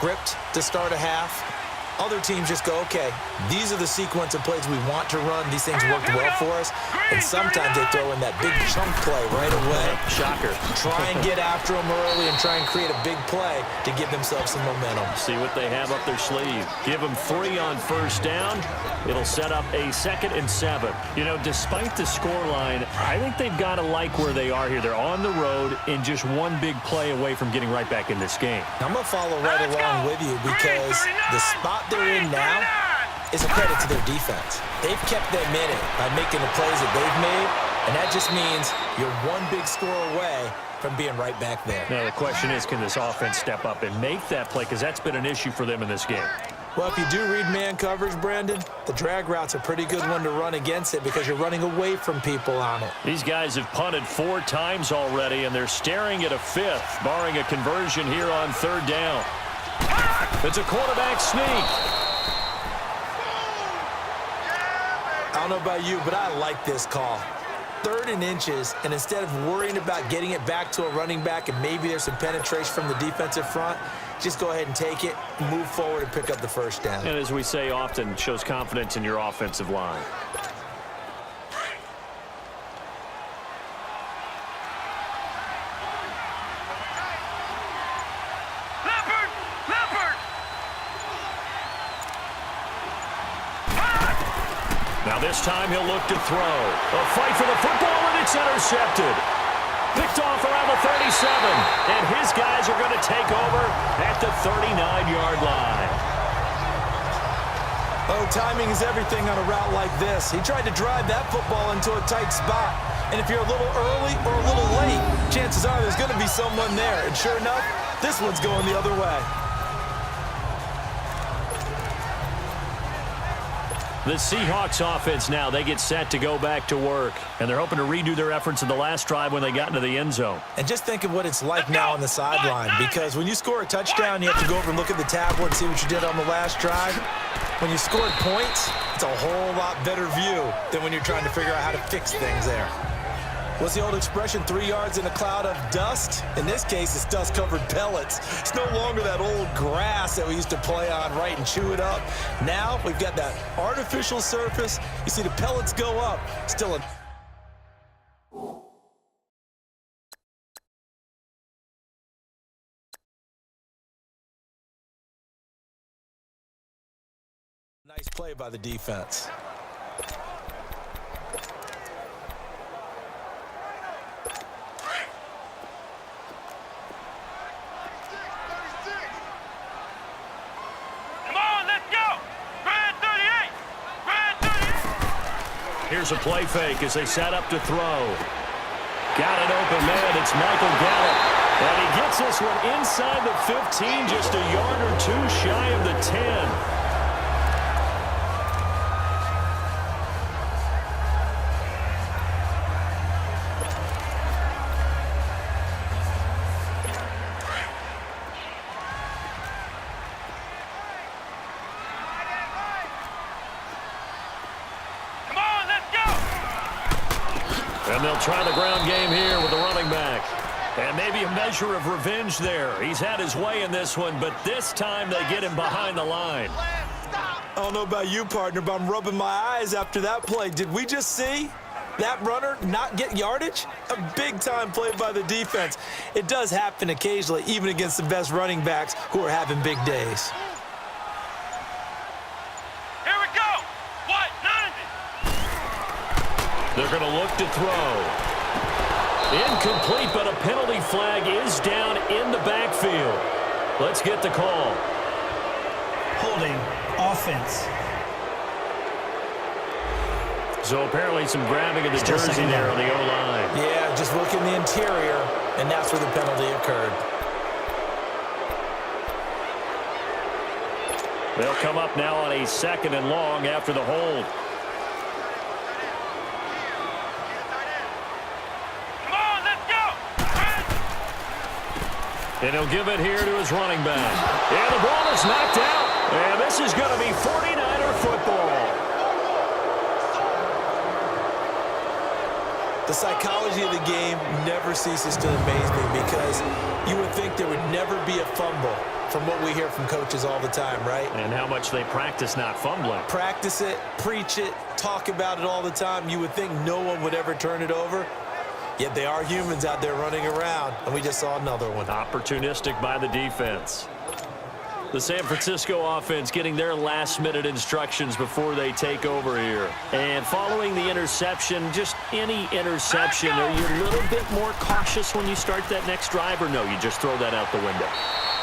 script to start a half. Other teams just go, okay, these are the sequence of plays we want to run. These things worked well for us. And sometimes they throw in that big chunk play right away. Shocker. Try and get after them early and try and create a big play to give themselves some momentum. See what they have up their sleeve. Give them 3 on first down. It'll set up a 2nd and 7. You know, despite the scoreline, I think they've got to like where they are here. They're on the road and just one big play away from getting right back in this game. I'm going to follow right along with you because the spot they're in now is a credit to their defense. They've kept them in it by making the plays that they've made, and that just means you're one big score away from being right back there. Now, the question is, can this offense step up and make that play? Because that's been an issue for them in this game. Well, if you do read man coverage, Brandon, the drag route's a pretty good one to run against it because you're running away from people on it. These guys have punted 4 times already, and they're staring at a 5th, barring a conversion here on 3rd down. It's a quarterback sneak. I don't know about you, but I like this call. 3rd and inches, and instead of worrying about getting it back to a running back and maybe there's some penetration from the defensive front, just go ahead and take it, move forward, and pick up the 1st down. And as we say often, shows confidence in your offensive line. Now this time he'll look to throw. A fight for the football, and it's intercepted. Picked off around the 37, and his guys are going to take over at the 39-yard line. Oh, timing is everything on a route like this. He tried to drive that football into a tight spot. And if you're a little early or a little late, chances are there's going to be someone there. And sure enough, this one's going the other way. The Seahawks offense now, they get set to go back to work. And they're hoping to redo their efforts in the last drive when they got into the end zone. And just think of what it's like now on the sideline. Because when you score a touchdown, you have to go over and look at the tablet and see what you did on the last drive. When you scored points, it's a whole lot better view than when you're trying to figure out how to fix things there. What's the old expression, 3 yards in a cloud of dust? In this case, it's dust-covered pellets. It's no longer that old grass that we used to play on, right, and chew it up. Now we've got that artificial surface. You see the pellets go up. Still a nice play by the defense. Here's a play fake as they set up to throw. Got an open man. It's Michael Gallup. And he gets this one inside the 15, just a yard or 2 shy of the 10. And they'll try the ground game here with the running back. And maybe a measure of revenge there. He's had his way in this one, but this time they get him behind the line. I don't know about you, partner, but I'm rubbing my eyes after that play. Did we just see that runner not get yardage? A big-time play by the defense. It does happen occasionally, even against the best running backs who are having big days. They're going to look to throw. Incomplete, but a penalty flag is down in the backfield. Let's get the call. Holding offense. So apparently some grabbing of the jersey there on the O-line. Yeah, just look in the interior, and that's where the penalty occurred. They'll come up now on a 2nd and long after the hold. And he'll give it here to his running back. And the ball is knocked out. And this is going to be 49er football. The psychology of the game never ceases to amaze me because you would think there would never be a fumble from what we hear from coaches all the time, right? And how much they practice not fumbling. Practice it, preach it, talk about it all the time. You would think no one would ever turn it over. Yet they are humans out there running around, and we just saw another one. Opportunistic by the defense. The San Francisco offense getting their last-minute instructions before they take over here. And following the interception, just any interception, are you a little bit more cautious when you start that next drive, or no, you just throw that out the window?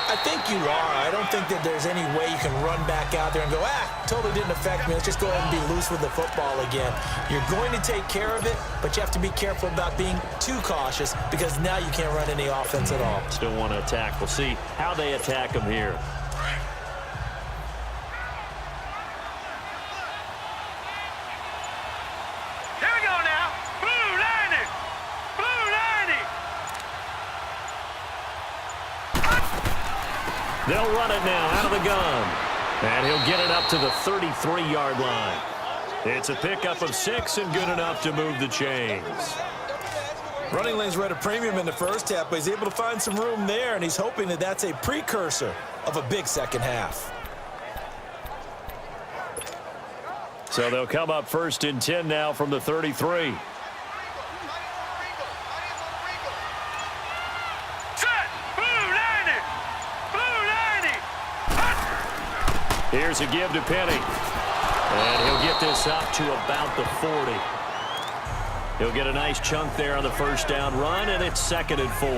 I think you are. I don't think that there's any way you can run back out there and go, totally didn't affect me. Let's just go ahead and be loose with the football again. You're going to take care of it, but you have to be careful about being too cautious because now you can't run any offense at all. Still want to attack. We'll see how they attack them here. They'll run it now out of the gun. And he'll get it up to the 33-yard line. It's a pickup of 6 and good enough to move the chains. Running lanes were at a premium in the first half, but he's able to find some room there, and he's hoping that that's a precursor of a big second half. So they'll come up 1st and 10 now from the 33. Here's a give to Penny. And he'll get this up to about the 40. He'll get a nice chunk there on the first down run, and it's 2nd and 4.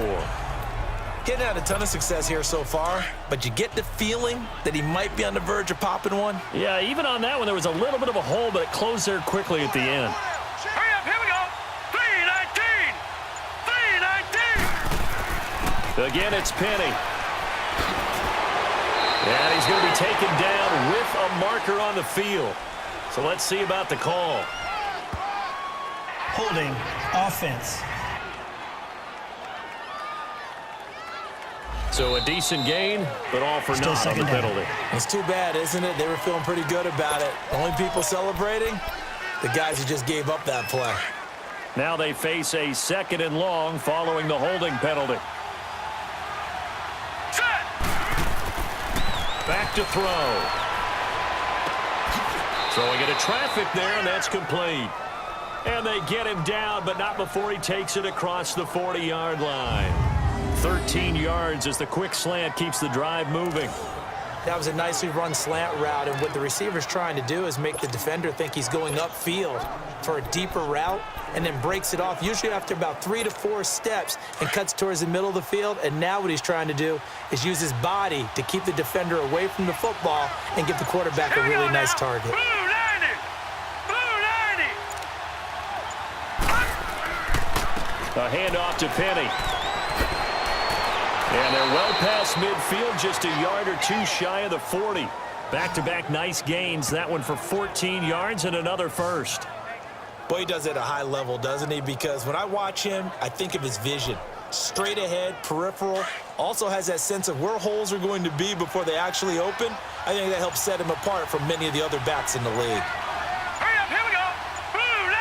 Getting had a ton of success here so far, but you get the feeling that he might be on the verge of popping one. Yeah, even on that one, there was a little bit of a hole, but it closed there quickly at the end. Hurry up, here we go. 3-19. 3-19. Again, it's Penny. And he's going to be taken down with a marker on the field. So let's see about the call. Holding offense. So a decent gain, but all for naught on the penalty. It's too bad, isn't it? They were feeling pretty good about it. Only people celebrating, the guys who just gave up that play. Now they face a 2nd and long following the holding penalty. Back to throw. Throwing into traffic there, and that's complete. And they get him down, but not before he takes it across the 40-yard line. 13 yards as the quick slant keeps the drive moving. That was a nicely run slant route, and what the receiver's trying to do is make the defender think he's going upfield for a deeper route and then breaks it off, usually after about 3 to 4 steps, and cuts towards the middle of the field. And now what he's trying to do is use his body to keep the defender away from the football and give the quarterback a really nice target. A handoff to Penny. And they're well past midfield, just a yard or two shy of the 40. Back-to-back nice gains. That one for 14 yards and another first. Boy, he does it at a high level, doesn't he? Because when I watch him, I think of his vision. Straight ahead, peripheral. Also has that sense of where holes are going to be before they actually open. I think that helps set him apart from many of the other backs in the league. Hurry up, here we go. Blue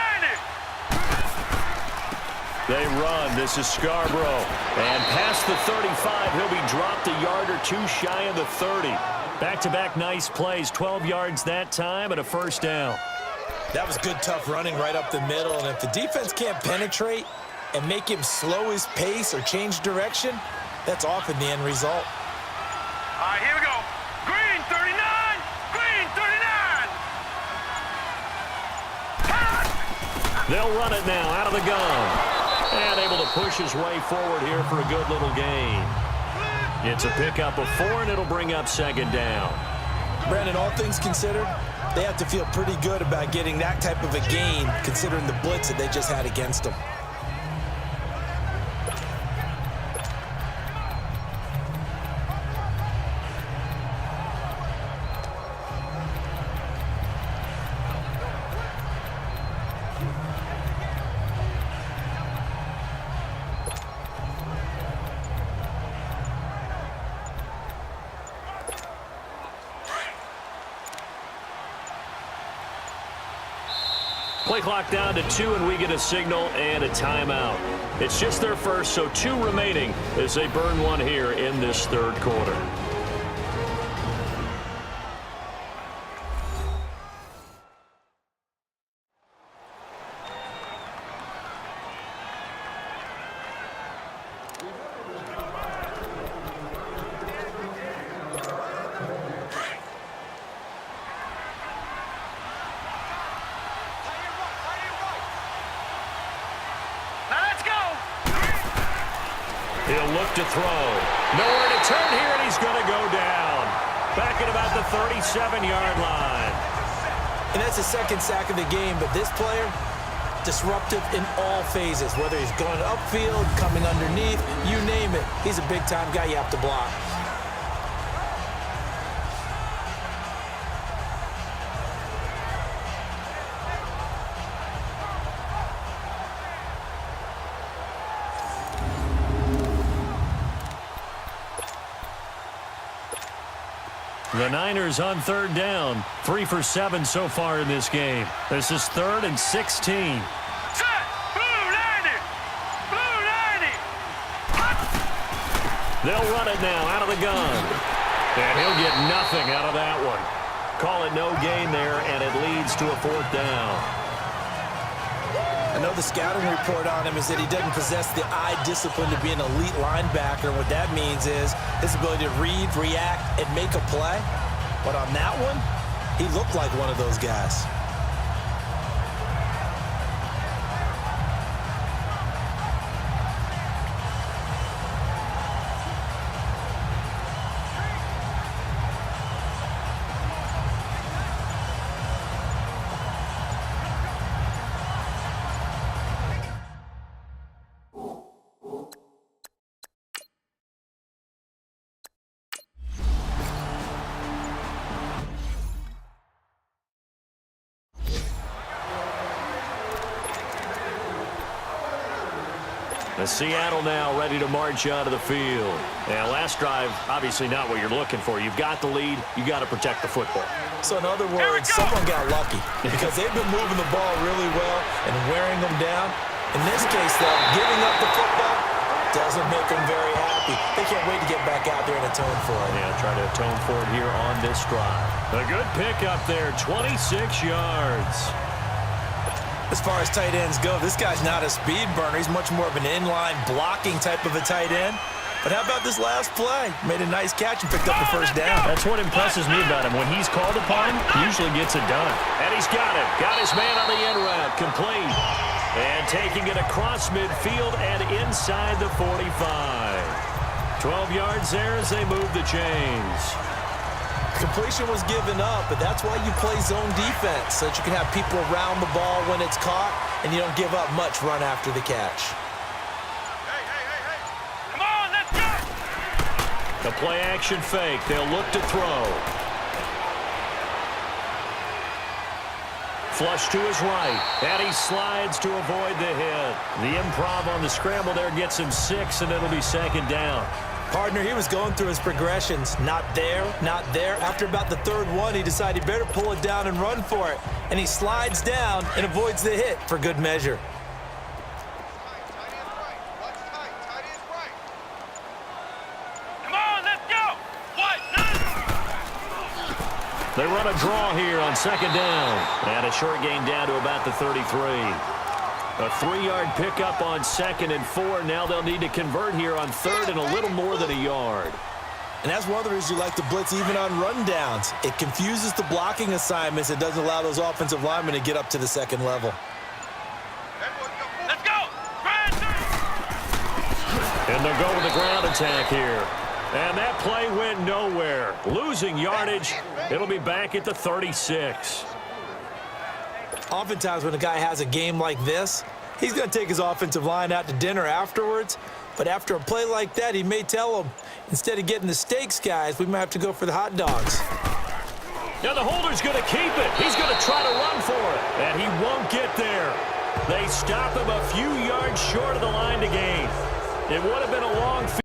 90. They run. This is Scarborough. And past the 35, he'll be dropped a yard or two shy of the 30. Back-to-back nice plays, 12 yards that time and a first down. That was good, tough running right up the middle. And if the defense can't penetrate and make him slow his pace or change direction, that's often the end result. All right, here we go. Green 39. Green 39. They'll run it now out of the gun. And able to push his way forward here for a good little gain. It's a pickup of 4, and it'll bring up 2nd down. Brandon, all things considered, they have to feel pretty good about getting that type of a gain considering the blitz that they just had against them. Play clock down to 2, and we get a signal and a timeout. It's just their first, so 2 remaining as they burn one here in this third quarter. He'll look to throw. Nowhere to turn here, and he's going to go down. Back at about the 37-yard line. And that's the second sack of the game, but this player, disruptive in all phases, whether he's going upfield, coming underneath, you name it. He's a big-time guy you have to block. The Niners on third down. 3 for 7 so far in this game. This is 3rd and 16. Set! Blue 90! Blue 90! They'll run it now out of the gun. And he'll get nothing out of that one. Call it no gain there, and it leads to a 4th down. I know the scouting report on him is that he doesn't possess the eye discipline to be an elite linebacker. What that means is his ability to read, react, and make a play. But on that one, he looked like one of those guys. The Seattle now ready to march out of the field. And last drive, obviously not what you're looking for. You've got the lead. You got to protect the football. So in other words, someone got lucky because they've been moving the ball really well and wearing them down. In this case, though, giving up the football doesn't make them very happy. They can't wait to get back out there and atone for it. Yeah, try to atone for it here on this drive. A good pick up there, 26 yards. As far as tight ends go, this guy's not a speed burner. He's much more of an inline blocking type of a tight end. But how about this last play? Made a nice catch and picked up the first down. That's what impresses me about him. When he's called upon, he usually gets it done. And he's got it. Got his man on the end route. Complete. And taking it across midfield and inside the 45. 12 yards there as they move the chains. Completion was given up, but that's why you play zone defense, so that you can have people around the ball when it's caught, and you don't give up much run after the catch. Come on, let's go! The play-action fake. They'll look to throw. Flush to his right, and he slides to avoid the hit. The improv on the scramble there gets him 6, and it'll be 2nd down. Partner, he was going through his progressions. Not there, not there. After about the 3rd one, he decided he better pull it down and run for it. And he slides down and avoids the hit for good measure. Come on, let's go! What? They run a draw here on 2nd down. And a short gain down to about the 33. A 3-yard pickup on 2nd and 4. Now they'll need to convert here on 3rd and a little more than a yard. And that's one of the reasons you like to blitz even on rundowns. It confuses the blocking assignments. It doesn't allow those offensive linemen to get up to the 2nd level. Let's go! And they'll go with the ground attack here. And that play went nowhere. Losing yardage. It'll be back at the 36. Oftentimes when a guy has a game like this, he's going to take his offensive line out to dinner afterwards. But after a play like that, he may tell them, instead of getting the steaks, guys, we might have to go for the hot dogs. Now the holder's going to keep it. He's going to try to run for it. And he won't get there. They stop him a few yards short of the line to gain. It would have been a long field.